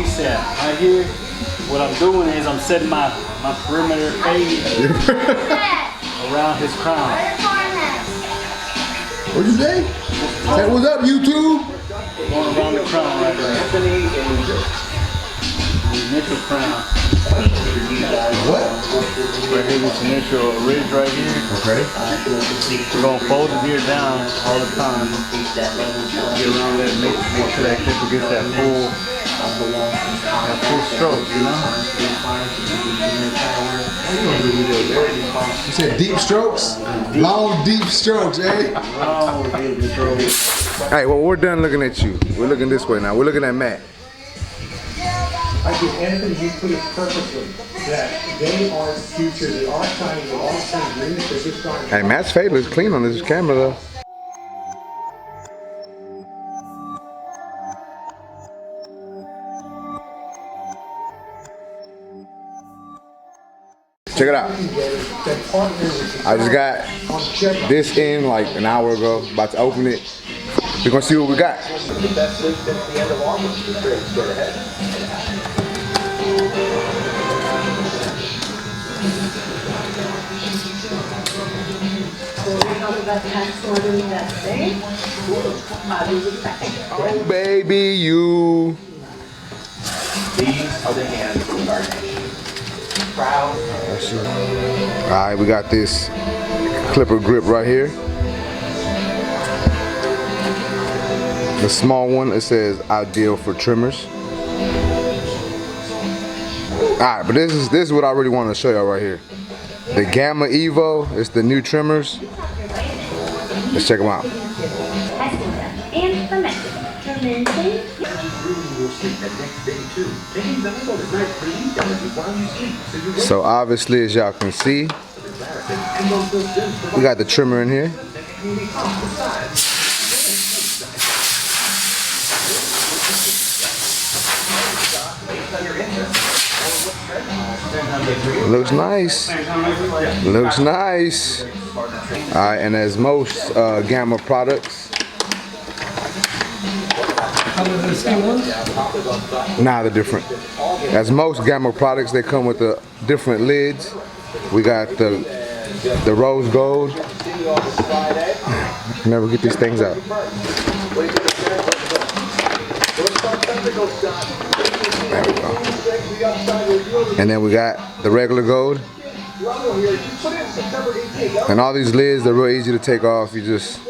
ASAP. Right here, what I'm doing is I'm setting my perimeter fade around his crown. What'd you say? Say what's up, YouTube? Going around the crown right there. The initial crown. What? Right here, this initial ridge right here. Okay. We're gonna fold his ear down all the time. Get around there, make sure that clipper gets that full stroke, you know? You said deep strokes? Long, deep strokes, eh? Long, deep strokes. Alright, well, we're done looking at you. We're looking this way now. We're looking at Matt. I think Anthony, you put it perfectly, that they are the future, they are shining, they're all shining green, they're just trying to... Hey, Matt's face looks clean on this camera, though. Check it out. I just got this in like an hour ago. About to open it. We're gonna see what we got. Oh baby, you. These are the hands of our nation. Proud. Alright, we got this clipper grip right here. The small one, it says ideal for trimmers. Alright, but this is what I really want to show y'all right here. The Gamma Evo, it's the new trimmers. Let's check them out. So obviously, as y'all can see, we got the trimmer in here. Looks nice. Looks nice. Alright, and as most Gamma products, nah, they're different. As most Gamma products, they come with the different lids. We got the rose gold. I can never get these things out. There we go. And then we got the regular gold. And all these lids, they're real easy to take off. You just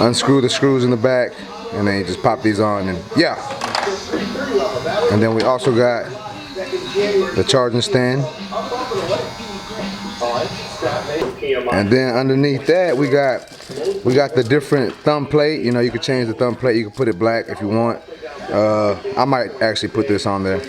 unscrew the screws in the back and then you just pop these on and yeah. And then we also got the charging stand. And then underneath that we got the different thumb plate. You know, you can change the thumb plate, you can put it black if you want. I might actually put this on there.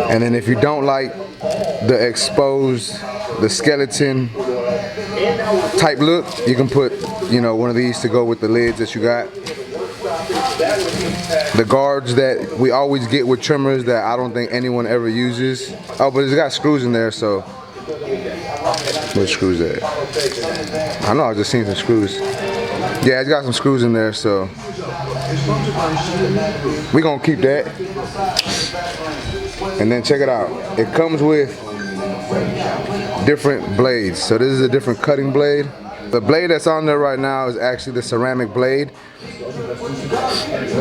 And then if you don't like the exposed, the skeleton type look, you can put, you know, one of these to go with the lids that you got. The guards that we always get with trimmers that I don't think anyone ever uses. Oh, but it's got screws in there, so. What screws there? I know, I just seen some screws. Yeah, it's got some screws in there, so. We're gonna keep that. And then check it out. It comes with different blades. So this is a different cutting blade. The blade that's on there right now is actually the ceramic blade.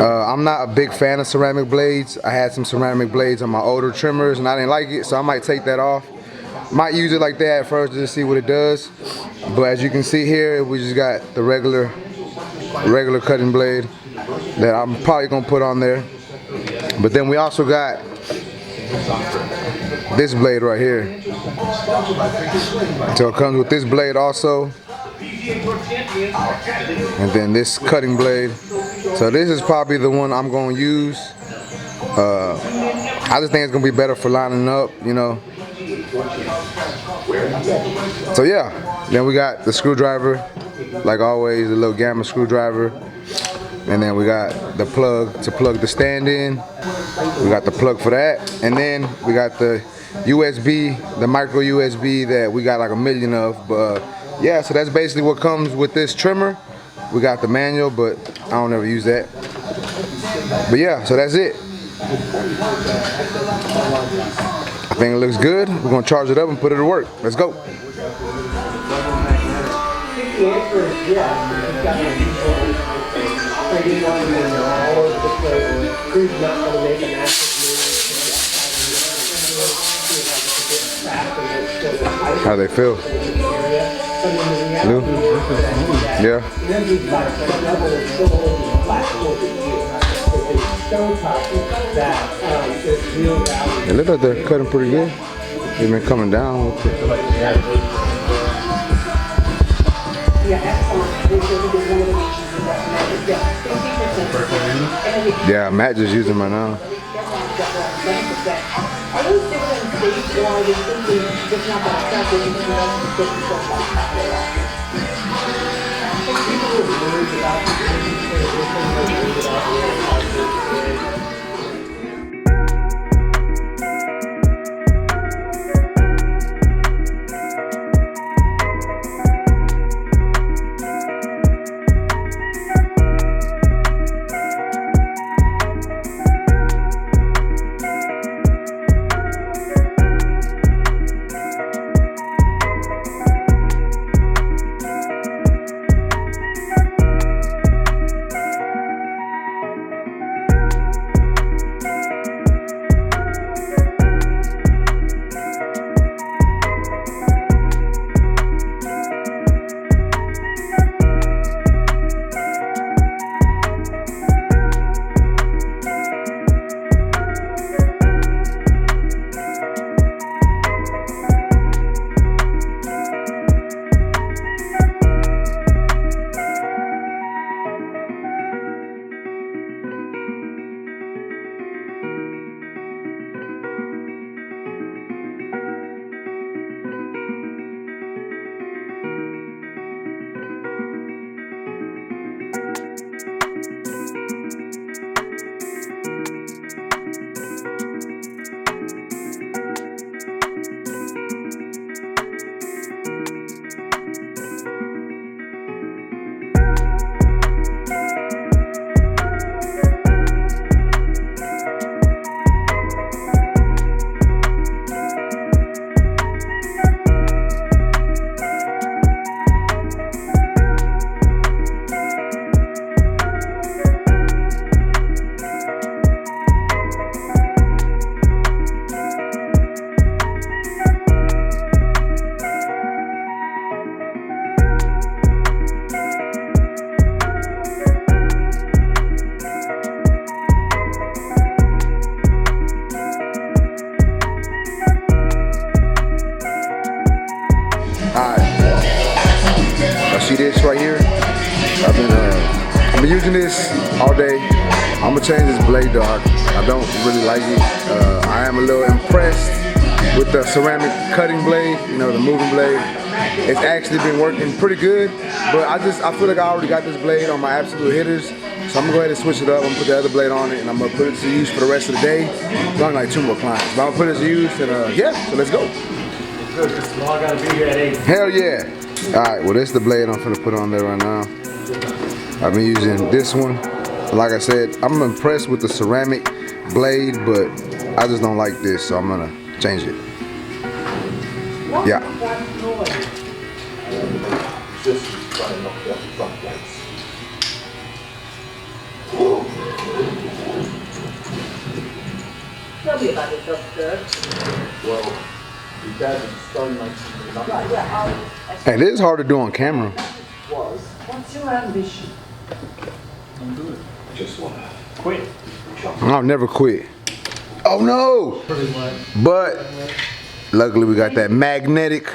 I'm not a big fan of ceramic blades. I had some ceramic blades on my older trimmers and I didn't like it, so I might take that off. Might use it like that at first just to see what it does. But as you can see here, we just got the regular cutting blade that I'm probably gonna put on there. But then we also got this blade right here. So it comes with this blade also. And then this cutting blade. So this is probably the one I'm gonna use. I just think it's gonna be better for lining up, you know. So yeah, then we got the screwdriver, like always, the little Gamma screwdriver. And then we got the plug to plug the stand in. We got the plug for that. And then we got the USB, the micro USB that we got like 1 million of. But yeah, so that's basically what comes with this trimmer. We got the manual, but I don't ever use that. But yeah, so that's it. I think it looks good. We're gonna charge it up and put it to work. Let's go. The answer is yes. It's got no control. I didn't want to know all over the place. Crew's not going to make a massive move. How they feel? New? Yeah. It looks like they're cutting pretty good. They've been coming down with it. Yeah, Matt just using them right now. See this right here? I've been using this all day. I'm gonna change this blade though. I don't really like it. I am a little impressed with the ceramic cutting blade, you know, the moving blade. It's actually been working pretty good, but I feel like I already got this blade on my absolute hitters. So I'm gonna go ahead and switch it up. I'm gonna put the other blade on it and I'm gonna put it to use for the rest of the day. It's only like 2 more clients. But I'm gonna put it to use and yeah, so let's go. Good, because tomorrow I gotta be here at 8. Hell yeah. Alright, well this is the blade I'm finna put on there right now. I've been using this one. Like I said, I'm impressed with the ceramic blade, but I just don't like this, so I'm gonna change it. Yeah. Tell me about yourself, sir. Well, you guys are starting like Right, yeah, Hey, this is hard to do on camera. what's your ambition? Don't do it. just want to Quit. I'll never quit. Oh no! Pretty much. But luckily we got that magnetic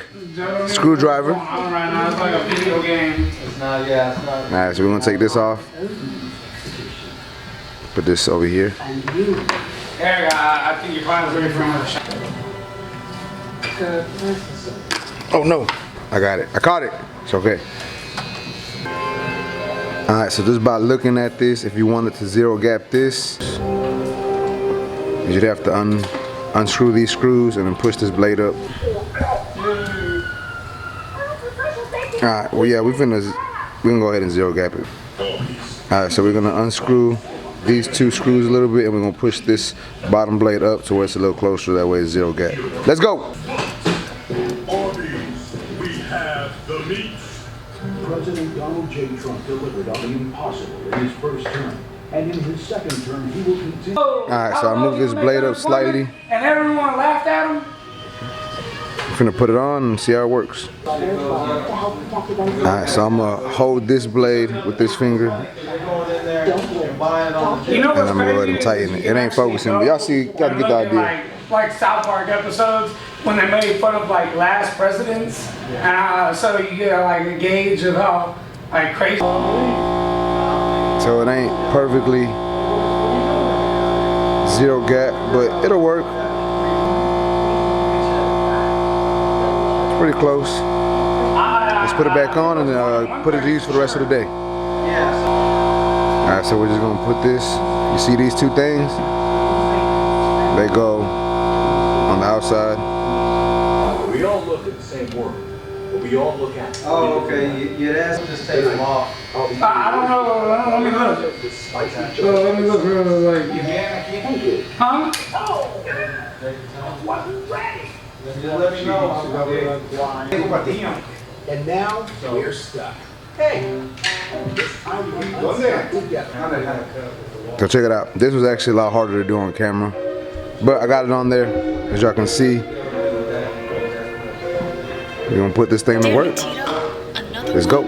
screwdriver. Right now, it's like a video game. It's not, yeah, it's not. Alright, so we're gonna take this off. Put this over here. Eric, I think your father's ready for another shot. Oh no! I got it. I caught it. It's okay. Alright, so just by looking at this, if you wanted to zero gap this, you'd have to unscrew these screws and then push this blade up. Alright, well yeah, we're gonna go ahead and zero gap it. Alright, so we're gonna unscrew these two screws a little bit, and we're gonna push this bottom blade up to where it's a little closer. That way it's 0 gap. Let's go. On these, we have the meat. President Donald J. Trump delivered on the impossible in his first term. And in his second term, he will continue. Alright, so I moved this blade up slightly. And everyone laughed at him. I'm finna put it on and see how it works. Alright, so I'm gonna hold this blade with this finger. You know And I'm gonna let him tighten it. It ain't focusing, but y'all see, gotta get the idea. Like South Park episodes when they made fun of like last presidents, and so you get like a gauge of how like crazy. So it ain't perfectly 0 gap, but it'll work. It's pretty close. Let's put it back on and put it to use for the rest of the day. Alright, so we're just gonna put this. You see these two things? They go on the outside. We all look at the same work, but we all look at it. Oh, okay. You'd ask them to just take them off. I don't know. Let me look. Let me look real like. Huh? Just let me know. And now we're stuck. So check it out. This was actually a lot harder to do on camera, but I got it on there, as y'all can see. We're gonna put this thing to work. Let's go.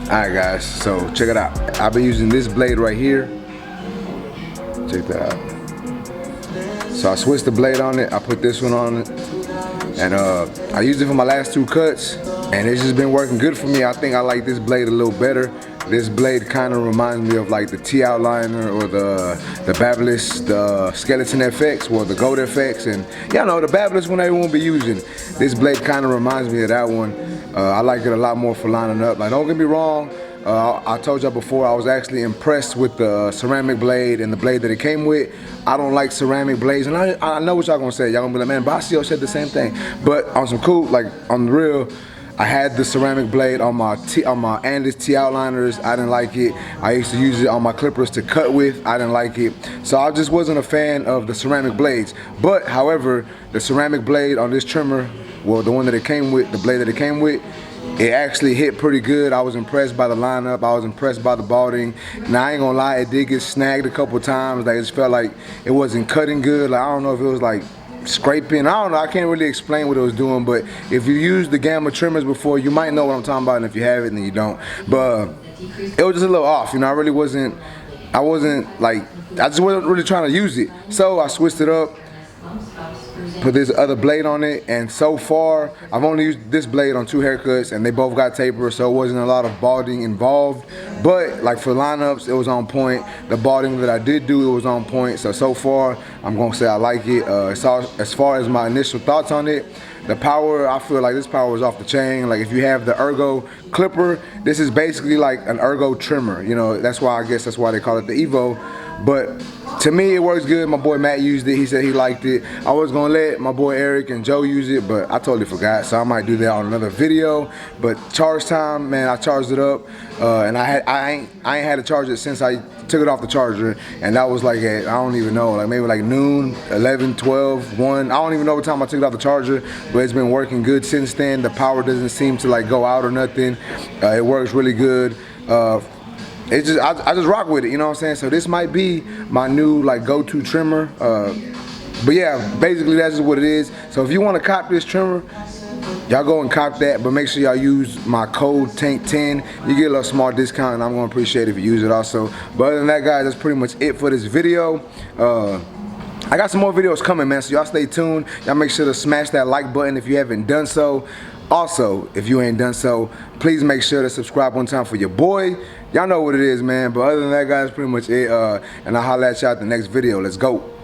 Alright guys, so check it out. I've been using this blade right here. Check that out. So I switched the blade on it, I put this one on it. And I used it for my last 2 cuts. And it's just been working good for me. I think I like this blade a little better. This blade kind of reminds me of like the T outliner or the Babyliss, the Skeleton FX or the Gold FX. And y'all know the Babyliss one everyone be using. This blade kind of reminds me of that one. I like it a lot more for lining up. Like, don't get me wrong, I told y'all before I was actually impressed with the ceramic blade and the blade that it came with. I don't like ceramic blades, and I know what y'all gonna say. Y'all gonna be like, man, Basio said the same thing. But on some cool, like on the real, I had the ceramic blade on my Andis T outliners. I didn't like it. I used to use it on my clippers to cut with. I didn't like it. So I just wasn't a fan of the ceramic blades. But however, the ceramic blade on this trimmer, well, the one that it came with, the blade that it came with, it actually hit pretty good. I was impressed by the lineup. I was impressed by the balding. Now I ain't gonna lie, it did get snagged a couple times. Like, it just felt like it wasn't cutting good. Like, I don't know if it was like scraping. I don't know. I can't really explain what it was doing. But if you used the Gamma trimmers before, you might know what I'm talking about. And if you have it, then you don't. But it was just a little off. You know, I just wasn't really trying to use it. So I switched it up. put this other blade on it, and so far I've only used this blade on 2 haircuts and they both got taper, so it wasn't a lot of balding involved, but like for lineups it was on point. The balding that I did do, it was on point, so far I'm gonna say I like it. As far as my initial thoughts on it, the power, I feel like this power is off the chain. Like if you have the Ergo clipper, this is basically like an Ergo trimmer, you know. That's why, I guess that's why they call it the Evo. But to me, it works good. My boy Matt used it. He said he liked it. I was gonna let my boy Eric and Joe use it, but I totally forgot. So I might do that on another video. But charge time, man, I charged it up, and I ain't had to charge it since I took it off the charger, and that was like at, I don't even know, like maybe like noon, 11, 12, 1. I don't even know what time I took it off the charger, but it's been working good since then. The power doesn't seem to like go out or nothing. It works really good. It's just I just rock with it, you know what I'm saying? So this might be my new like go-to trimmer. But yeah, basically that's just what it is. So if you want to cop this trimmer, y'all go and cop that, but make sure y'all use my code TANK10. You get a little small discount, and I'm gonna appreciate it if you use it also. But other than that, guys, that's pretty much it for this video. I got some more videos coming, man, so y'all stay tuned. Y'all make sure to smash that like button if you haven't done so. Also, if you ain't done so, please make sure to subscribe one time for your boy. Y'all know what it is, man. But other than that, guys, pretty much it. And I'll holler at y'all at the next video. Let's go.